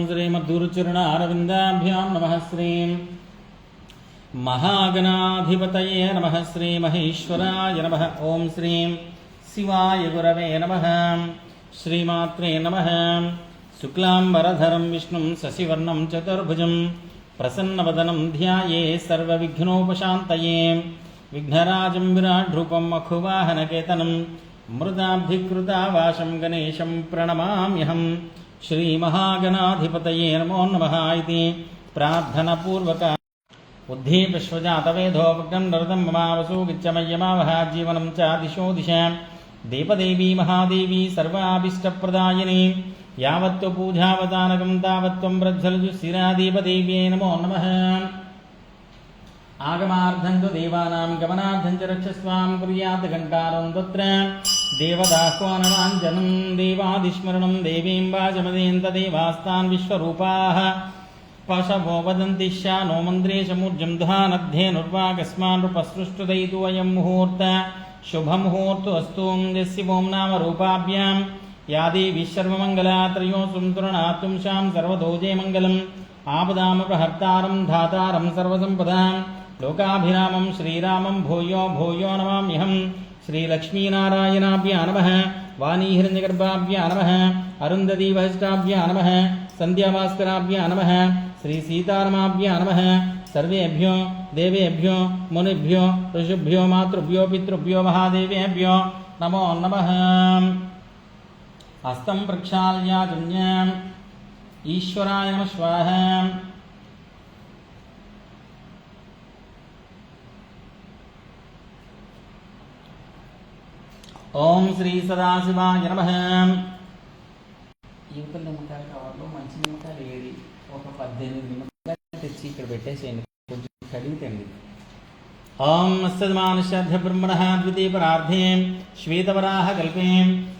श्रीमद्गुरुचरण अरविंदाभ्यां नमः। श्रीं महागणाधिपतये नमः। श्री महेश्वराय नमः। ओं श्रीं शिवाय गुरवे नमः। श्रीमात्रे नमः। शुक्लांबरधरं विष्णुं शशिवर्णं चतुर्भुजं प्रसन्नवदनं ध्याये सर्वविघ्नोपशान्तये विघ्नराजं विराड्रूपं मखुवाहनकेतनं मृदाब्धिकृतावासं गणेशं प्रणमाम्यहम्। श्रीमहागणाधिपतये नमो नमः इति प्रार्थनापूर्वक उद्धीपश्वजातवेदो भग्नं नरदं ममावसु गिच्चमय्यमावह जीवनं च दिशो दिशा देवदेवी महादेवी सर्वाभीष्टप्रदायिनी यावत्त्व पूजावतानकं तावत्त्वं प्रज्वलजुस्सिरा देवदेव्यै नमो नमः। आगमार्थं तु देवानां गमनार्थं च रक्षस्वां कुर्यात् घण्टारं तत्र देवदाह्वाननाञ्जनं देवादिस्मरणं देवीं वाचमदेन्तदेवास्तान् विश्वरूपाः पशवो वदन्ति नो मन्द्रेशमूर्जं दुहानद्धेनुर्वाकस्मान् रूपसृष्टुदयितु अयं मुहूर्त शुभमुहूर्तो अस्तु। यस्य ओं नाम रूपाभ्यां या देवी सर्वमङ्गला त्रयोऽसुं तुरणात्पुंसां सर्वतो जयमङ्गलम् आपदामपहर्तारं धातारं सर्वसम्पदां लोकाभिरामं श्रीरामं भूयो भूयो नमाम्यहम्। श्रीलक्ष्मीनारायणाभ्यां नमः। वाणीहिरण्यगर्भाभ्यां नमः। अरुन्धतीवहिष्ठाभ्यां नमः। सन्ध्याभास्कराभ्यां नमः। श्रीसीतारमाभ्यां नमः। सर्वेभ्यो देवेभ्यो मुनिभ्यो ऋषिभ्यो मातृभ्यो पितृभ्यो महादेवेभ्यो नमो नमः। हस्तं प्रक्षाल्य ईश्वराय नमः स्वाहा। ओं श्री सदाशिवाय नमः। యువతల నిమ్మకాయల కవర్లో మంచి నిమ్మకాయలు ఏది ఒక 18 నిమ్మకాయలు తెచ్చి ఇక్కడ పెట్టేసేయండి, కొంచెం కడిగితండి. ఓం అస్తమానశ్రద్ధ బ్రహ్మణః ద్వితీయ పరార్థే శ్వేతవరాహ కల్పే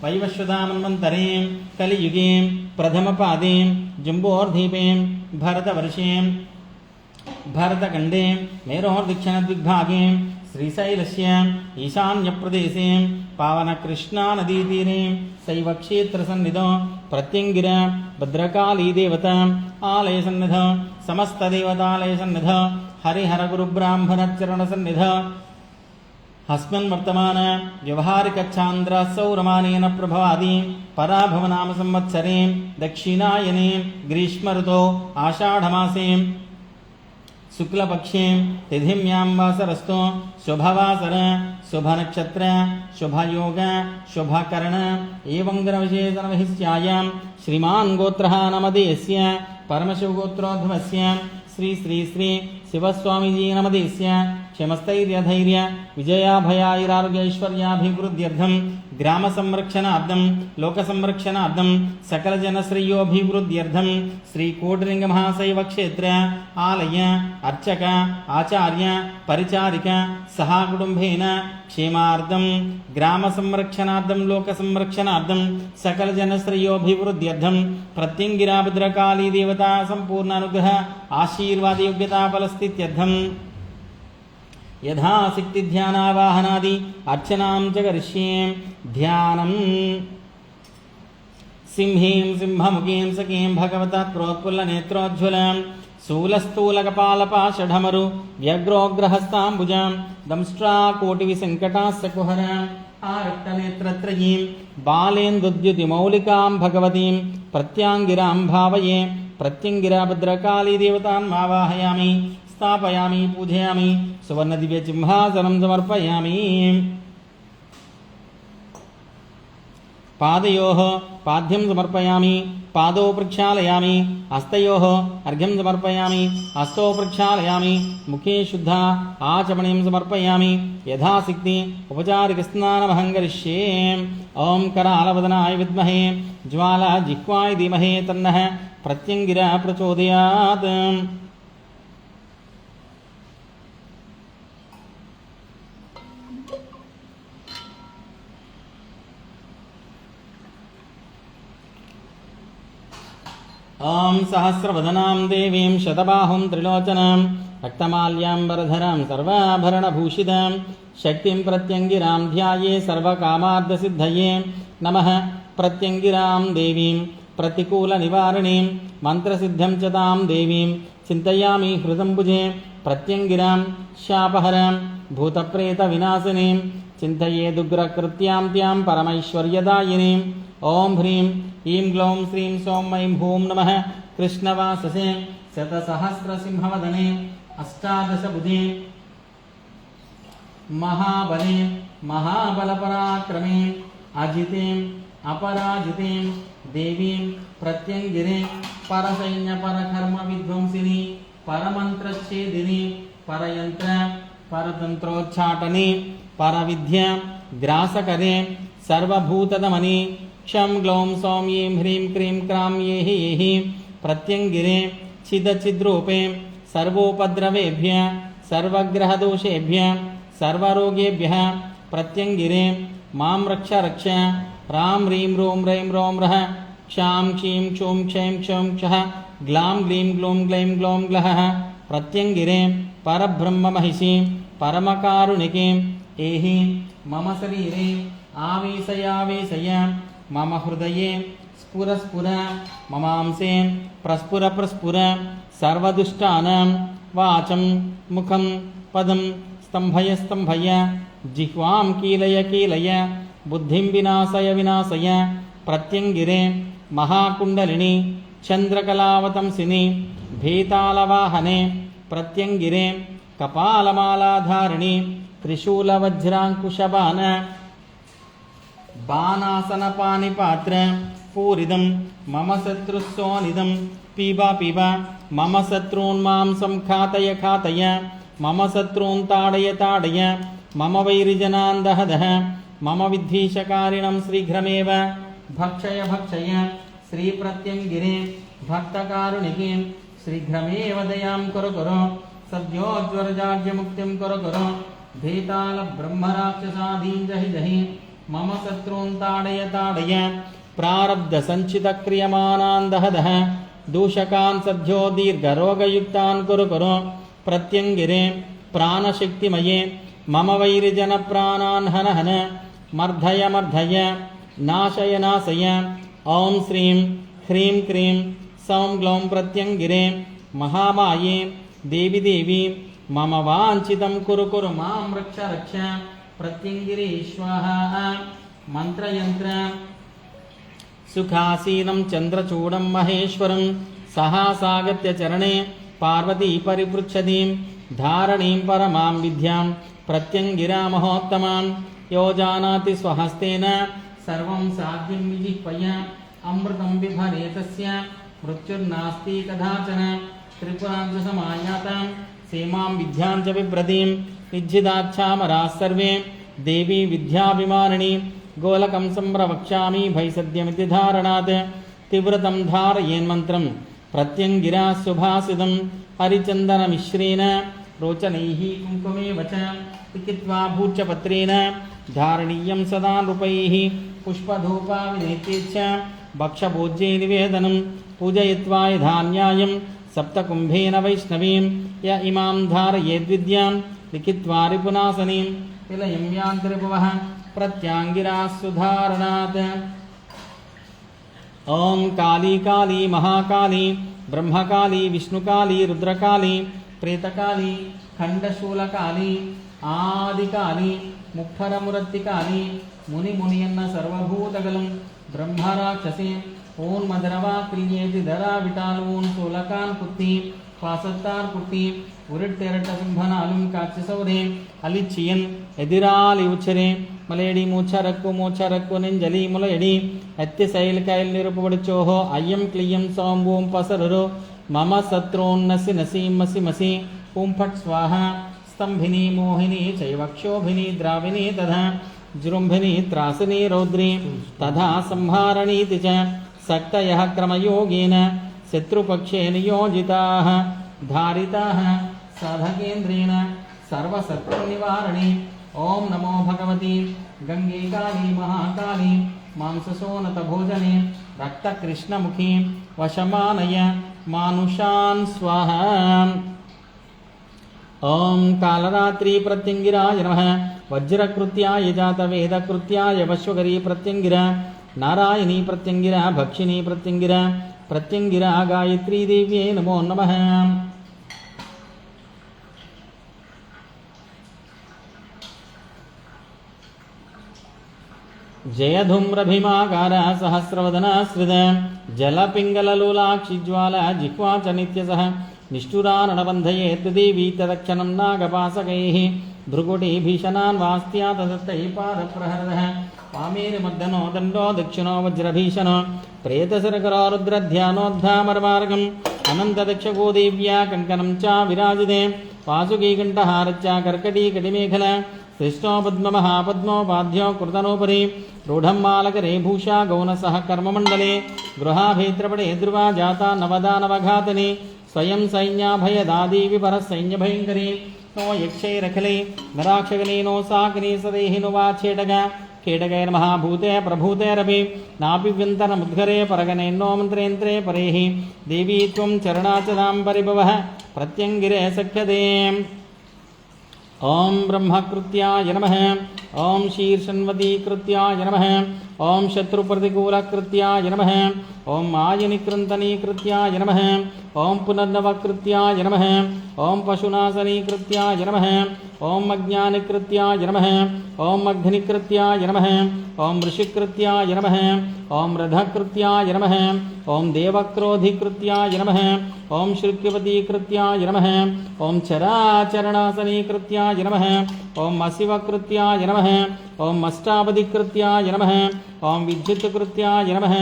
వైవస్వతామన్వంతరే కలియుగే ప్రథమ పాదే జంబోర్ధీపే భరతవర్షే భరతఖండే మేరోర్దక్షిణద్విగ్భాగే శ్రీశైలస్య ఈశాన్యప్రదేశే पावनकृष्णानदीतीरे शैवक्षेत्रसन्निधौ प्रत्यङ्गिर भद्रकालीदेवत आलयसन्निध समस्तदेवतालयसन्निध हरिहरगुरुब्राह्मणचरणसन्निध अस्मिन् वर्तमान व्यवहारिकच्छान्द्रसौरमानेन प्रभवादि पराभवनाम संवत्सरे दक्षिणायने ग्रीष्मऋतौ आषाढमासे शुक्लपक्षे तिथिम्यां वासरस्तु शुभवासर शुभनक्षत्र शुभयोग शुभकर्ण एवं ग्रहविशेषणविशिष्यायां श्रीमान् गोत्रः नामधेयस्य परमशिवगोत्रोद्भवस्य श्री श्री श्री शिवस्वामीजी नामधेयस्य क्षमस्थैर्यधैर्य विजयाभयाैरारोग्यैश्वर्याभिवृद्ध्यर्थं ग्रामसंरक्षणार्थं लोकसंरक्षणार्थं सकलजनश्रेयोभिवृद्ध्यर्थं श्रीकोटिलिङ्गमहाशैवक्षेत्र आलय अर्चक आचार्य परिचारिक सहकुटुम्बेन क्षेमार्थं ग्रामसंरक्षणार्थं लोकसंरक्षणार्थं सकलजनश्रेयोभिवृद्ध्यर्थं प्रत्यङ्गिराभद्रकाली देवता सम्पूर्णानुग्रह आशीर्वादयोग्यता फलस्थित्यर्थं यथाशक्ति ध्यानावाहनादि अर्चनां च करिष्ये। ध्यानं सिंहीं सिंहमुखीं सखीं भगवता प्रोत्फुल्लनेत्रोज्ज्वलां शूलस्थूलकपालपाषढमरु व्यग्रोग्रहस्ताम्बुजां दंष्ट्राकोटिविसङ्कटास्सकुहरां आरक्तनेत्रत्रयीं बालेन्दुद्युतिमौलिकां भगवतीं प्रत्याङ्गिरां भावये। प्रत्यङ्गिरा भद्रकाली देवतां आवाहयामि स्थापयामि पूजयामि सुवर्णदिव्यसिंहासनं समर्पयामि। पादयोः पाद्यं समर्पयामि पादौ प्रक्षालयामि हस्तयोः अर्घ्यं समर्पयामि हस्तौ प्रक्षालयामि मुखे शुद्ध आचमनीं समर्पयामि यथाशक्ति उपचारिकस्नानमहं करिष्ये। ओं करालवदनाय विद्महे ज्वालाजिह्वाय धीमहि तन्नः प्रत्यङ्गिरा प्रचोदयात्। ओं सहस्रवदनां देवीं शतबाहुं त्रिलोचनां रक्तमाल्याम्बरधरां सर्वाभरणभूषितां शक्तिं प्रत्यङ्गिरां ध्याये सर्वकामार्थसिद्धये नमः। प्रत्यङ्गिरां देवीं प्रतिकूलनिवारणीं मन्त्रसिद्धिं च तां देवीं चिन्तयामि हृदम्बुजे। प्रत्यङ्गिरां शापहरां भूतप्रेतविनाशिनीं चिन्तयेदुग्रकृत्यां त्यां परमैश्वर्यदायिनीं। ॐ ह्रीं ईं ग्लौं श्रीं सौं ऐं हूं नमः। कृष्णवाससे शतसहस्रसिंहवदने अष्टादशभुजे महाबले महाबलपराक्रमे अजितें अपराजितें देवीं प्रत्यङ्गिरे परसैन्यपरकर्मविध्वंसिनी परमन्त्रच्छेदिनी परयन्त्र परतन्त्रोच्चाटने परविद्या ग्रासकरे सर्वभूतदमने क्षं ग्लौं सौं ऐं ह्रीं क्रीं क्रां येहि येहि प्रत्यङ्गिरे छिदचिद्रूपे सर्वोपद्रवेभ्यः सर्वग्रहदोषेभ्यः सर्वरोगेभ्यः प्रत्यङ्गिरे मां रक्ष रक्ष। रां ह्रीं रों रैं रों रः क्षां क्षीं क्षूं क्षैं क्षौं क्षः ग्लां ग्लीं ग्लूं ग्लैं ग्लौं ग्लः प्रत्यङ्गिरे परब्रह्ममहिषी परमकारुणिके एहि मम शरीरे आवेशयावेशय मम हृदये स्फुर स्फुर ममांसे प्रस्फुर प्रस्फुर सर्वदुष्टानां वाचं मुखं पदं स्तम्भय स्तम्भय जिह्वां कीलय कीलय बुद्धिं विनाशय विनाशय। प्रत्यङ्गिरे महाकुण्डलिनी चन्द्रकलावतंसिनी भीतालवाहने प्रत्यङ्गिरे कपालमालाधारिणी त्रिशूलवज्राङ्कुशबाण बाणासनपानिपात्र पूरिदं मम शत्रुस्सोनिदं पिब पिब मम शत्रून् मांसं खातय खातय मम शत्रून् ताडय ताडय मम वैरिजनान् दह दह मम विद्वेषकारिणं शीघ्रमेव भक्षय भक्षय। श्रीप्रत्यङ्गिरे भक्तकारुणिके शीघ्रमेव दयां कुरु कुरु सद्योज्वरजाड्यमुक्तिं कुरु कुरु भीतालब्रह्मराक्षसादीं जहि जहि मम शत्रून् ताडय ताडय प्रारब्धसञ्चितक्रियमाणान् दह दह दूषकान् सद्यो दीर्घरोगयुक्तान् कुरु कुरु। प्रत्यङ्गिरे प्राणशक्तिमये मम वैरिजनप्राणान् हन हन मर्धय मर्धय नाशय नाशय। ॐ श्रीं ह्रीं क्रीं सौं ग्लौं प्रत्यङ्गिरे महामाये देवी देवी मम वाञ्छितं कुरु कुरु मां रक्ष रक्ष। प्रत्यङ्गिरे स्वाहा मन्त्रयन्त्र सुखासीनं चन्द्रचूडं महेश्वरं सहासागत्य चरणे पार्वती परिपृच्छतीं धारणीं परमां विद्यां प्रत्यङ्गिरा महोत्तमां यो जानाति स्वहस्तेन सर्वं साध्यं विजिह्वय अमृतं बिभरेतस्य मृत्युर्नास्ति कदाचन त्रिपुरान्तसमायातां सेमां विद्यां च बिभ्रतीं विज्जिदाच्छामराः सर्वे देवी विद्याभिमानिनी गोलकं सम्प्रवक्ष्यामि भैसद्यमिति धारणात् तीव्रतं धारयेन्मन्त्रं प्रत्यङ्गिरा सुभाषितं हरिचन्दनमिश्रेण रोचनैः कुङ्कुमेव च लिखित्वा भूर्चपत्रेण धारणीयं सदा नृपैः पुष्पधूपाविनेत्ये च भक्षभोज्ये निवेदनं पूजयित्वा यथान्यायं सप्तकुम्भेन वैष्णवीं य इमां धारयेद्विद्यां लिखित्वा रिपुनाशनीं विलयं यान्ति रिपवः प्रत्याङ्गिरा सुधारणात्। ॐ काली काली महाकाली ब्रह्मकाली विष्णुकाली रुद्रकाली प्रेतकाली खण्डशूलकाली आदिकाली मुक्खरमुरत्तिकाली मुनिमुनियन्न सर्वभूतगलं ब्रह्मराक्षसे ऊन्मधरवाक्रियेति धरा विटालून् शूलकान् कुत्ति பாசத்தார் குட்டி உருட்டிரட்ட சிம்பனாலும் காட்சி சௌரே அலிச்சியன் எதிராலி உச்சரே மலையடி மூச்சரக்கு நெஞ்சலி முலையடி அத்தி சைல் கயல் நிருப்படிச்சோஹோ ஐயம் கிளியம் சோம்பூம் பசரரு மம சத்ரோன்னசி நசீம் மசி மசி ஓம் ஃபட் ஸ்வாஹா स्तंभिनी मोहिनी चैवक्षोभिनी द्राविनी तथा जृंभिनी त्रासिनी रौद्री तथा संहारणीति च सक्तयः क्रमयोगेन शत्रुपक्षे नियोजिताः धारिताः साधकेन्द्रेण सर्वशत्रुनिवारणे। ओम नमो भगवती गंगे काली महाकाली मांससोनतभोजने रक्तकृष्णमुखी वशमानय मानुषान् स्वाहा। ओं कालरात्रि प्रत्यंगिराय नमः वज्रकृत्याय जातवेदकृत्याय वश्वकरी प्रत्यंगिरा नारायणी प्रत्यंगिरा भक्षिणी प्रत्यंगिरा प्रत्यंगिरा गायत्री देव्यै नमो नमः। जयधूम्रभीमाकारा सहस्रवदनाश्रित जलपिङ्गललोलाक्षिज्वाला जिह्वा च नित्यसः निष्ठुरानबन्धयेत् देवी तदक्षणं नागपासकैः भृकुटिभीषणान् वास्त्या तदत्तैः पादप्रहरदः पामेर्मर्दनो दण्डो दक्षिणो वज्रभीषणो प्रेतशिरकरो रुद्रध्यानोद्धामरमार्गम् अनन्तदक्षको देव्या कङ्कणं च विराजिते वासुकीकण्ठहारच्च कर्कटीकटिमेखला श्रेष्ठो पद्ममहापद्मोपाध्यो कृतनोपरि रूढं मालकरे भूषा गौनसः कर्ममण्डले गृहाभेत्रपटे ध्रुवा जाता नवदा नवघातने स्वयं सैन्याभयदादी विपरः सैन्यभयङ्करी नो यक्षैरखिले नराक्षगने नो साकिनी सदेहिनो वा छेटगा केटकैर्महाभूते प्रभूतेरपि नापिव्यन्तरमुद्गरे परगणेन्नो मन्त्रेन्द्रे परेः देवी त्वं चरणाचलां परिभवः प्रत्यङ्गिरे सख्यते। ओं ब्रह्मकृत्याय नमः ओं शीर्षन्वतीकृत्याय नमः ओं शत्रुप्रतिकूलकृत्याय नमः ओं मायनिकृन्तनीकृत्याय नमः ओं पुनर्नवकृत्याय नमः ओं पशुनाशनीकृत्याय नमः ओं अज्ञानिकृत्याय नमः ओं अग्निकृत्याय नमः ओं ऋषिकृत्याय नमः ओं रथकृत्याय नमः ओं देवक्रोधिकृत्याय नमः ओं श्रुत्यवतीकृत्याय नमः ओं चराचरणासनीकृत्याय नमः ओं अशिवकृत्याय नमः ओं अष्टावधिकृत्याय नमः ओं विद्युत्कृत्याय नमः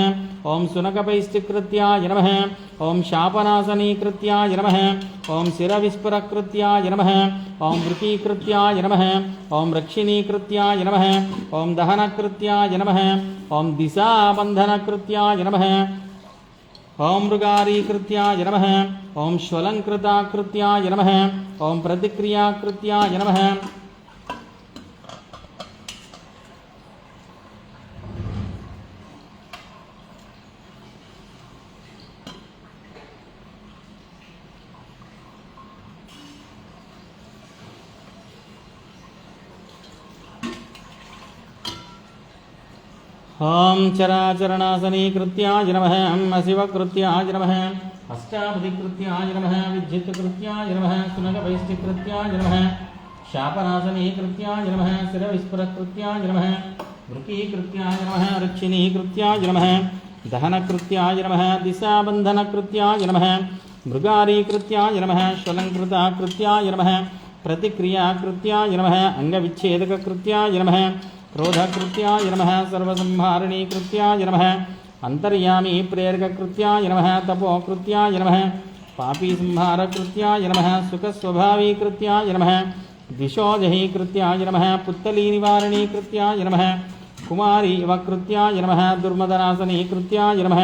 ओं सुनकपैष्टिकृत्याय नमः ओं शापनाशनीकृत्याय नमः ओं शिरविस्फुरकृत्याय नमः ओं वृकीकृत्याय नमः ओं रक्षिणीकृत्याय नमः ओं दहनकृत्याय नमः ओं दिशाबन्धनकृत्याय नमः ओं मृगारीकृत्याय नमः ओं श्वलङ्कृताकृत्याय नमः ओं प्रतिक्रियाकृत्याय नमः ओं चराचरणासनीकृत्याय नमः अशिवकृत्याय नमः अष्टावधिकृत्याय नमः विद्युत्कृत्याय नमः सुनकवैष्टिकृत्याय नमः शापनाशनीकृत्याय नमः शिरविस्फुरकृत्याय नमः वृकीकृत्याय नमः रक्षिणीकृत्याय नमः दहनकृत्याय नमः दिशाबन्धनकृत्याय नमः मृगारीकृत्याय नमः श्वलङ्कृताकृत्याय नमः प्रतिक्रियाकृत्याय नमः अङ्गविच्छेदककृत्याय नमः क्रोधकृत्याय नमः सर्वसंहारिणीकृत्याय नमः अंतर्यामी प्रेरककृत्याय नमः तपोकृत्याय नमः पापीसंहारकृत्याय नमः सुखस्वभावीकृत्याय नमः द्विषोजहीकृत्याय नमः पुत्तलीनिवारणीकृत्याय नमः कुमारी वकृत्याय नमः दुर्मदनासनीकृत्याय नमः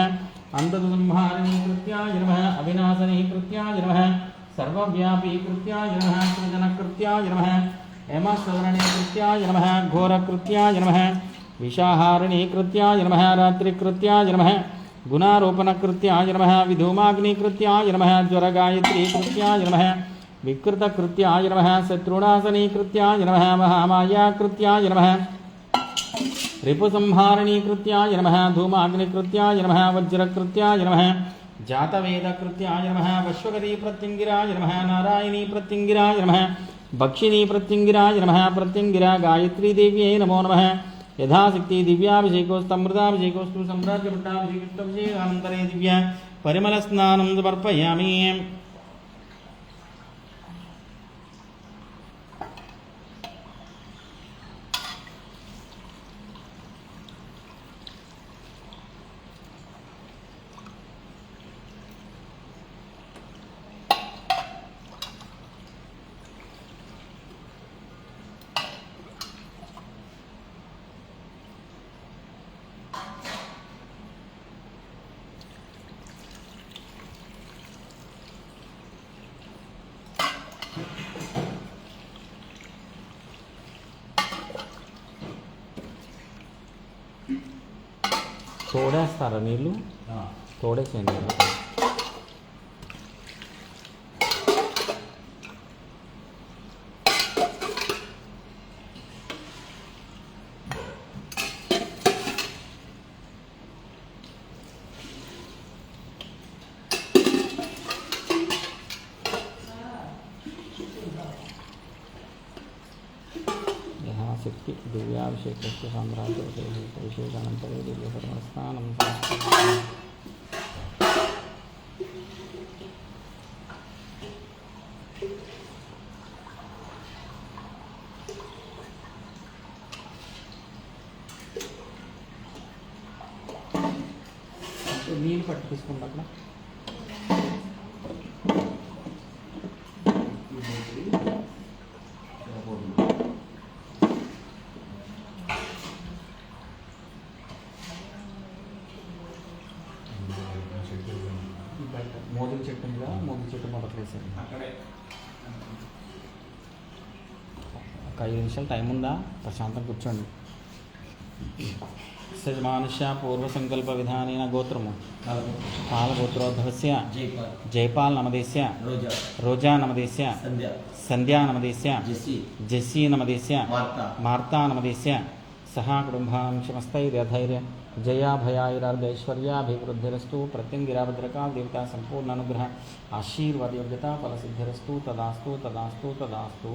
अंतसंहारिणीकृत्याय नमः अविनाशनीकृत्याय नमः सर्वव्यापीकृत्याय नमः सृजनकृत्याय नमः हेमसरणीकृत्याय नमः घोरकृत्याय नमः विषाहारणीकृत्याय नमः रात्रिकृत्याय नमः गुणारोपणकृत्याय नमः विधूमाग्निकृत्याय नमः ज्वरगायत्रीकृत्याय नमः विकृतकृत्याय नमः शत्रुनाशनीकृत्याय नमः महामायाकृत्याय नमः रिपुसंहारणीकृत्याय नमः धूमाग्निकृत्याय नमः वज्रकृत्याय नमः जातवेदकृत्याय नमः वश्वकरी प्रत्यङ्गिराय नमः नारायणी प्रत्यङ्गिराय नमः भक्षिणी प्रत्यङ्गिराय नमः प्रत्यङ्गिरा गायत्री देव्यै नमो नमः यथाशक्ति दिव्याभिषेकोस्तमृताभिषेकोस्तु सम्राज्यपट्टाभिषेकोस्तभिषेकानन्तरे दिव्या परिमलस्नानं समर्पयामि। తోడేస్తారా నీళ్ళు? తోడేసేయండి. శక్తి దివ్యాభిషేకస్య సామ్రాజ్య విశేషానంతరే దివ్య సర్వస్థానం నీళ్ళు పట్టు తీసుకుంటా అక్కడ మోదీ చెట్టు ఉందిగా మోదీ చెట్టు మొదలు వేసాను ఒక 5 నిమిషాలు టైం ఉందా ప్రశాంతం కూర్చోండి సజమానుష్య పూర్వసంకల్ప విధానేన గోత్రము పాలగోత్రోద్భవస్య జైపాల్ నమదేస్య రోజా నమదేస్య సంధ్యా నమదేస్య జెస్సీ నమదేస్య మార్తా నమదేస్య సహ కుటుంబాంశమస్తైర్యధైర్య జయాభయాైరార్ధైశ్వర్యాభివృద్ధిరస్తు ప్రత్యంగిరాభద్రకా దేవతా సంపూర్ణ అనుగ్రహ ఆశీర్వాదయోగ్యత ఫలసిద్ధిరస్తు తదాస్తు తదాస్తు తదాస్తు.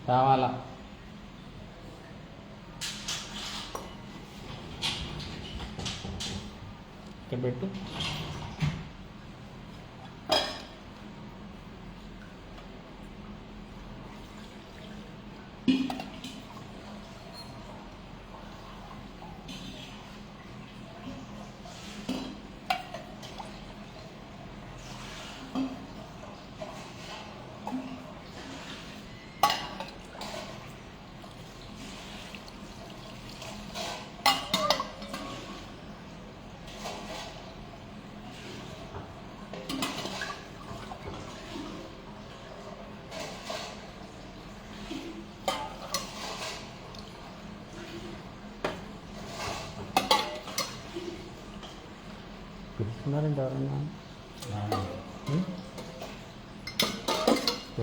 రావాలా ఇక్కడ పెట్టు పిలుస్తున్నారండి ఎవరన్నా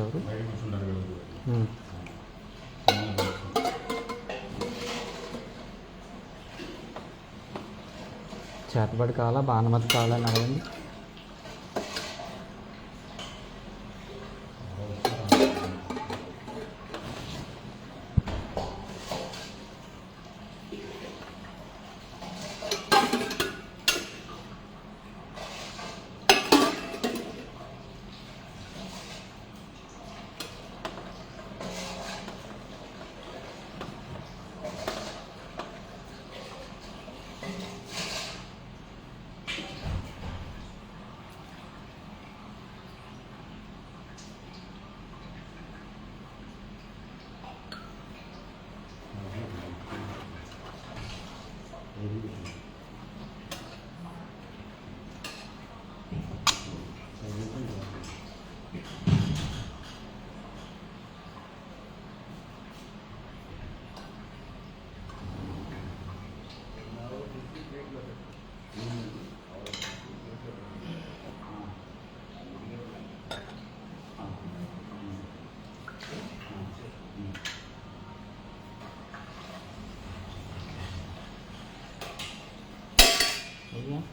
ఎవరు చేతబడి కావాలా బాణమతి కావాలని అడగండి.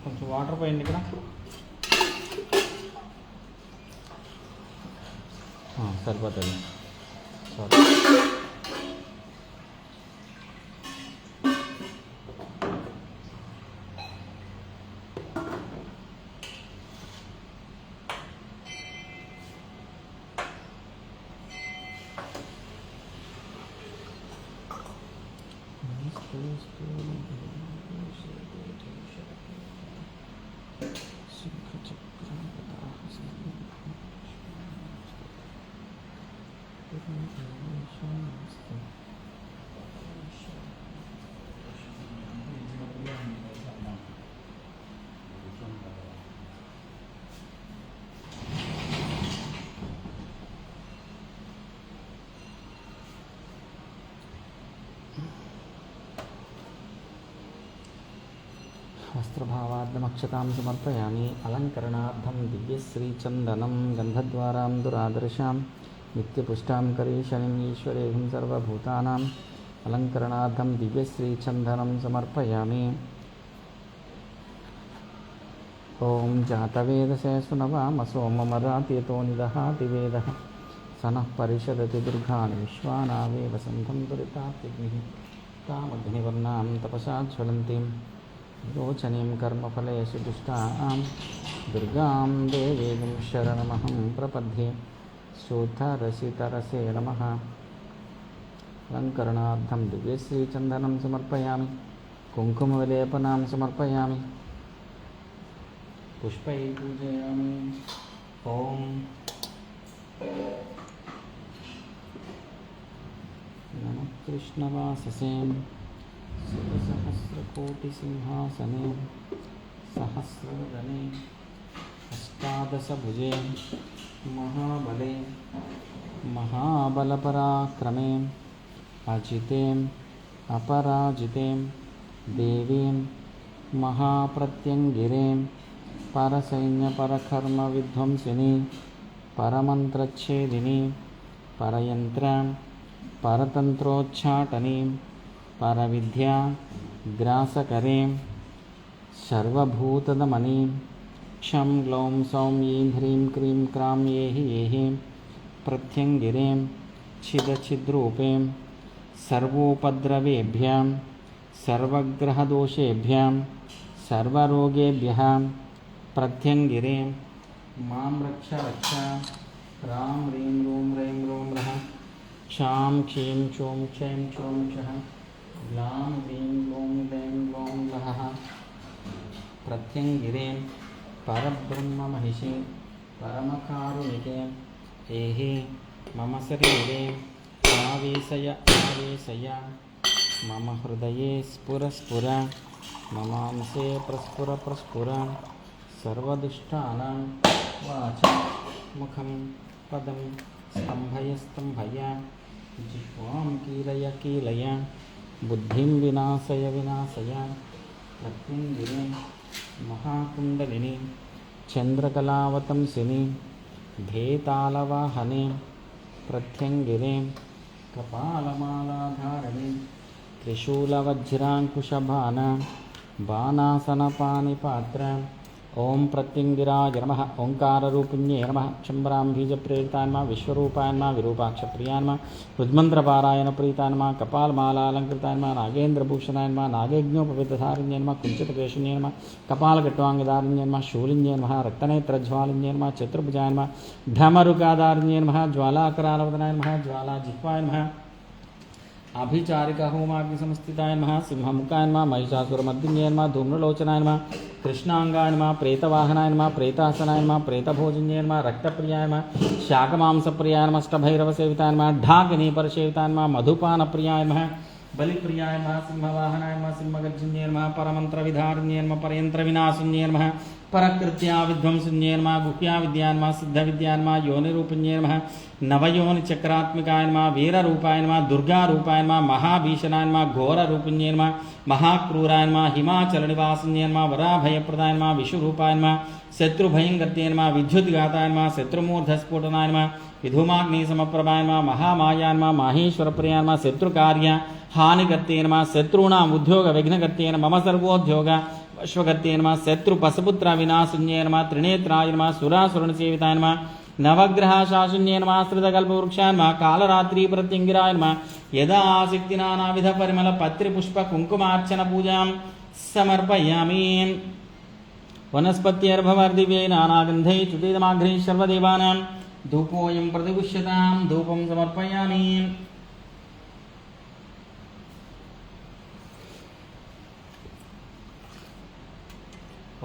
కొంచెం వాటర్ పోయింది ఇక్కడ సరిపోతుంది. వస్త్రభావార్థమక్షతాం సమర్పయామి. అలంకరణార్థం దివ్యశ్రీచందనం గంధద్వారాం దురాదర్శాం నిత్యపుష్టాం కరీశనిం ఈశ్వరేహం సర్వభూతానాం అలంకరణార్థం దివ్యశ్రీచందనం సమర్పయామి. ఓం జాతవేదసే సునవామసో మమరాతితో నిదహాతి వేద సనః పరిషదతి దుర్గాని విశ్వానావేవ సంధం దురితాగ్నిః తామగ్నివర్ణాం తపసా జ్వలంతిం రోచనీం కర్మఫలేషు దుష్టాం దుర్గాం దేవీం శరణమహం ప్రపద్యే శోధరసితరసే నమః. అలంకరణార్థం దివ్యశ్రీచందనం సమర్పయామి, కుంకుమవిలేపనాం సమర్పయామి, పుష్పై పూజయామి. ఓం నమ కృష్ణవాససే శివసహస్రకోటిసింహాసనే సహస్రవదనే అష్టాదశభుజే మహాబలే మహాబలపరాక్రమే అజితే అపరాజితే దేవీం మహాప్రత్యంగిరే పరసైన్యపరకర్మ విధ్వంసిని పరమంత్రచ్ఛేదిని పరయంత్ర పరతంత్రోచ్చాటని పరవిద్యా గ్రాసకరే సర్వభూతదమని క్షం గ్లౌం సౌం ఈం హ్రీం క్రీం క్రాం ఏహి ఏహి ప్రత్యంగిరే ఛిదఛిద్రూపే సర్వోపద్రవేభ్యాం సర్వగ్రహదోషేభ్యాం సర్వరోగేభ్యః ప్రత్యంగిరే మాం రక్ష రక్ష రాం హ్రీం రూం రైం రూం రః క్షాం క్షీం చోం క్షైం చోం క్షః గ్లాం హ్రీం గ్లౌం గ్లైం గ్లౌం లహః ప్రత్యంగిరే పరబ్రహ్మమహిషి పరమకారుణికే ఏహి మమ శరీరే ఆవేశయ ఆవేశయ మమ హృదయే స్ఫుర స్ఫుర మమాంసే ప్రస్ఫుర ప్రస్ఫుర సర్వదుష్టానాం వాచం ముఖం పదం స్తంభయ స్తంభయ జిహ్వాం కీలయ కీలయ బుద్ధిం వినాశయ వినాశయ ప్రత్యంగిరే మహాకుండలిని చంద్రకళావతంసిని భేతాళవాహనే ప్రత్యంగిరే కపాలమాలాధారణి త్రిశూలవజ్రాంకుశబాణ బాణాసనపాణిపాత్ర. ఓం ప్రత్యంగిరాయ నమః. ఓంకారరూపిణ్యే నమః. చంబ్రాంబీజప్రేరితాన్మా విశ్వరూపాన్మా విరూపాక్షప్రియాన్మా రుద్మంత్రపారాయణ ప్రీతాన్మా కపాలమాలాలంకృతాన్మా నాగేంద్రభూషణాన్మా నాగయజ్ఞోపవిధారిణ్యన్మా కుంచితకేశున్యన్మా కపాలకట్వాంగదారిణ్యన్మా శూలిన్యన్మః రక్తనేత్రజ్వాలిన్యన్మా చతుర్భుజాన్మా భ్రమరుకాదారిణ్యన్మః జ్వాలాకరాలవదనాన్మః జ్వాలాజిహ్వాన్మః అభిచారిక హోమాగ్ని సంస్థితాయన్మః సింహముఖాయన్మా మహిషాసురమర్దిన్యన్మా ధూమ్రలోచనాయన్మా కృష్ణాంగాయన్మా ప్రేతవాహనాయన్మా ప్రేతాసనాయన్మా ప్రేతభోజన్యన్మా రక్తప్రియాయన్మా శాకమాంసప్రియాయన్మా అష్టభైరవసేవితాయన్మా ఢాకినీపరసేవితాయన్మా మధుపానప్రియాయన్మా బలిప్రియాయన్మా సింహవాహనాయన్మా సింహగర్జన్యన్మా పరమంత్రవిధారిణ్యన్మా పరయంత్రవినాశున్యన్మా పరకృత్యా విధ్వంసున్యన్మా గుహ్యా విద్యాన్మా సిద్ధవిద్యాన్మా యోనిరూపిణ్యన్మా నవయోనిచక్రాత్మికాయన్మా వీరరూపాయన్మా దుర్గారూపాయన్మా మహాభీషణాయన్మా ఘోరరూపిణ్యన్మా మహాక్రూరాయన్మా హిమాచలనివాసిన్యన్మా వరాభయప్రదాయన్మా విషురూపాయన్మా శత్రుభయంగత్యన్మా విద్యుద్ఘాతాయన్మా శత్రుమూర్ధస్ఫుటనాయన్మా విధూమాగ్నిసమప్రభాయన్మా మహామాయాన్మా మాహేశ్వరప్రియాన్మా శత్రుకార్య హానిగత్యేన్మా శత్రుణాం ఉద్యోగ విఘ్నగత్యేన మమ సర్వోద్యోగ అశ్వగత్యేన్మా శత్రు పశుపుత్ర వినాశున్యేన్మా త్రినేత్రాయన్మా సురాసురణసేవితాయన్మా నవగ్రహ శాశున్యేన్మా శ్రుతకల్పవృక్షాన్మా కాళరాత్రి ప్రత్యంగిరాయన్మా యదా ఆసక్తి నానావిధ పరిమళ పత్రి పుష్ప కుంకుమార్చన పూజాం సమర్పయామి. వనస్పత్యర్భవర్దివ్యై నానాగంధై చ్యుతిదమాఘ్రై సర్వదేవానాం ధూపోయం ప్రతిగుష్యతాం ధూపం సమర్పయామి.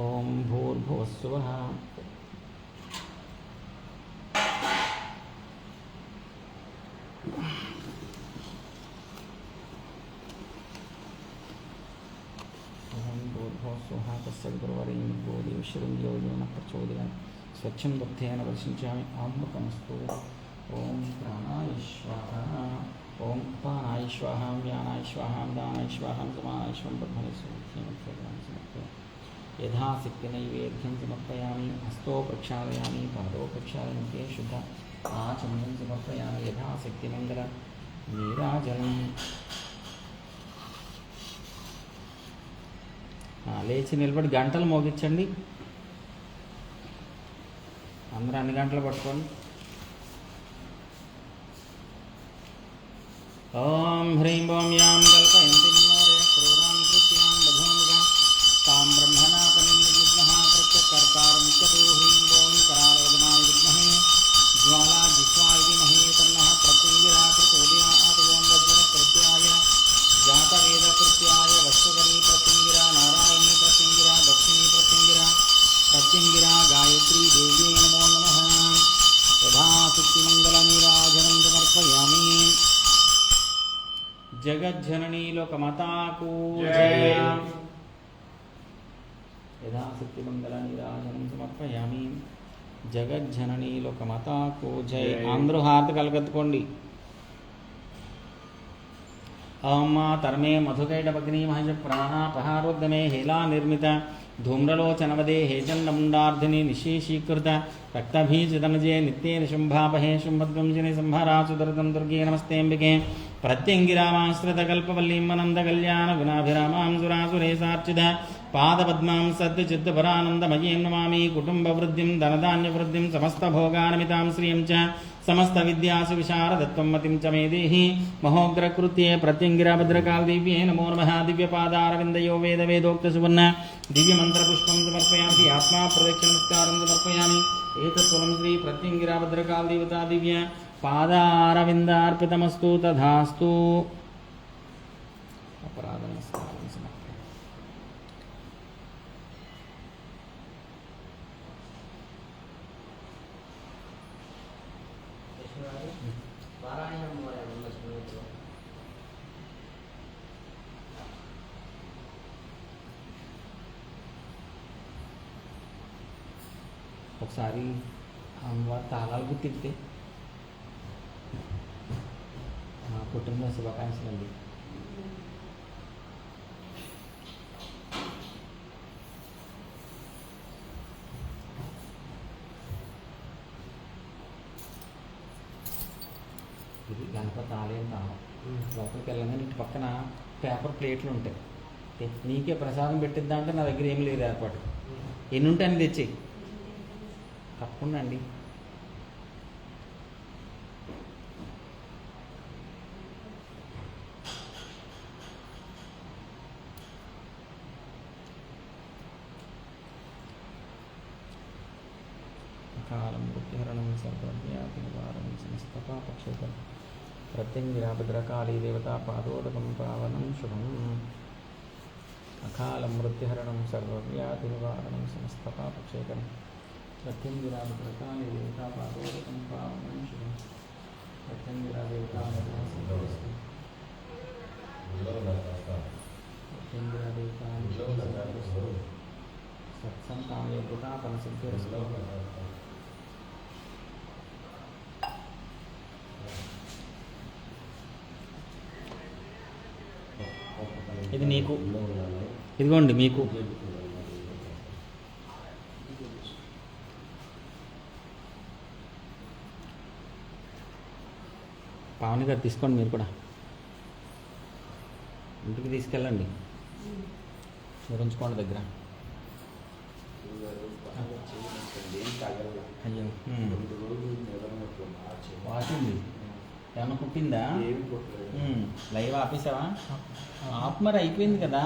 ఓం భూర్భువస్సువః స్వచ్ఛం దగ్ధేన వర్షించామి అమృతమస్తు. ఓం ప్రాణాయ స్వాహ. ఓం అపానాయ స్వాహ వ్యానాయ స్వాహ దానాయ స్వాహం సమానాయ స్వం బ్రహ్మణి సమర్పయామి. యథాశక్తి నైవేద్యం సమర్పయామి. హస్తో ప్రక్షాళయామి పాదో ప్రక్షాళయంతే శుద్ధ ఆచమనం సమర్పయామి. యథాశక్తి మంగళ నీరాజనం. లేచి నిలబడి గంటలు మోగించండి. అందరూ అన్ని గంటలు పట్టుకోండి. ఓం హ్రీం ఓం యాం కల్పయంతి నిన్నోరే క్రూరాం కృత్యాం బధూముగా తాం బ్రహ్మణాపనిం విద్మః ప్రత్యకర్తారమిత్యతో హ్రీం ఓం కరాళవదనాయ విద్మహే జ్వాలా జిహ్వాయ ధీమహి తన్నః ప్రత్యంగిరా ప్రచోదయాత్. ఓం వజ్రకృత్యాయ జాతవేదకృత్యాయ వశ్వకరీ ప్రత్యంగిరా నారాయణీ ప్రత్యంగిరా దక్షిణీ ప్రత్యంగిరా ప్రత్యంగిరా గాయత్రీ దేవ్యై నమో నమః. యథాశక్తిమంగళనీరాజనం సమర్పయామి. జగజ్జననీ లోకమాతాకు జయ. యథాశక్తిమంగళనీరాజనం సమర్పయామి. జగజ్జననీ లోకమాతాకు జయ. అందరూ హారతి కలగత్తుకోండి. అమ్మా తర్మే మధుకైటభగ్ని మహజ ప్రాణాపహారోద్దమే హేలా నిర్మిత ధూమ్రలోచనవదే హేచండముండార్ధిని నిశేషీకృత రక్తభీజితమజే నిత్యేన శుంభాపహే శుంభద్వంజని సంహరాసుదరదం దుర్గే నమస్తేంబికే. ప్రత్యంగిరామాశ్రితకల్పవల్లీం వనందకల్యాణ గుణాభిరామాం సురాసురేశార్చిత పాదపద్మాం సద్చిత్తపరానందమయీం నమామి. కుటుంబవృద్ధిం ధనధాన్యవృద్ధిం సమస్తభోగానమితాం శ్రియం చ సమస్త విద్యాసు విశారదత్వం మతిం చ మే దేహి. మహోగ్రకృత్యే ప్రత్యంగిరాభద్రకాళదేవ్యే నమో నమః. దివ్యపాదారవిందయో వేదవేదోక్తసువర్ణ దివ్యమంత్రపుష్పం సమర్పయామి. ఆత్మా ప్రదక్షిణమస్కారం సమర్పయామి. ఏతత్ఫలం శ్రీ ప్రత్యంగిరాభద్రకాళదేవతా దివ్య పాదారవిందార్పితమస్తు తథాస్తు. అపరాధ నమస్కారం సమర్పయామి. ఒకసారి అమ్మవారి తాళాలు గుర్తిస్తే మా కుటుంబ శుభాకాంక్షలు అండి. ఇది గణపతి ఆలయం తాళం. లోపలికి వెళ్ళగానే ఇటు పక్కన పేపర్ ప్లేట్లు ఉంటాయి. నీకే ప్రసాదం పెట్టిద్దా అంటే నా దగ్గర ఏమి లేదు ఏర్పాటు. ఎన్ని ఉంటాయని తెచ్చేయి తప్పకుండా అండి. కాలం మృత్యుహరణం సర్వజ్ఞాతి నివారణం సమస్తపాపక్షేతం ప్రత్యంగిరాభద్రకాళీ దేవతా పాదోదకం పావనం శుభం. అకాలం మృత్యుహరణం సర్వవ్యాధి నివారణం సమస్తపాపక్షేతం ప్రత్యంగిరాభద్రకాళీ దేవతా పాదోదకం పావనం శుభం. ప్రత్యంగిరాదేవతా సత్సంకామే కృతాపన సిద్ధిరస్తు. ఇది నీకు, ఇదిగోండి మీకు. పావని గారు తీసుకోండి, మీరు కూడా ఇంటికి తీసుకెళ్ళండి. మీరు ఉంచుకోండి దగ్గర. అయ్యో వాచింది ఏమన్నా కుట్టిందా? లైవ్ ఆపేసావా? ఆపు మరి, అయిపోయింది కదా.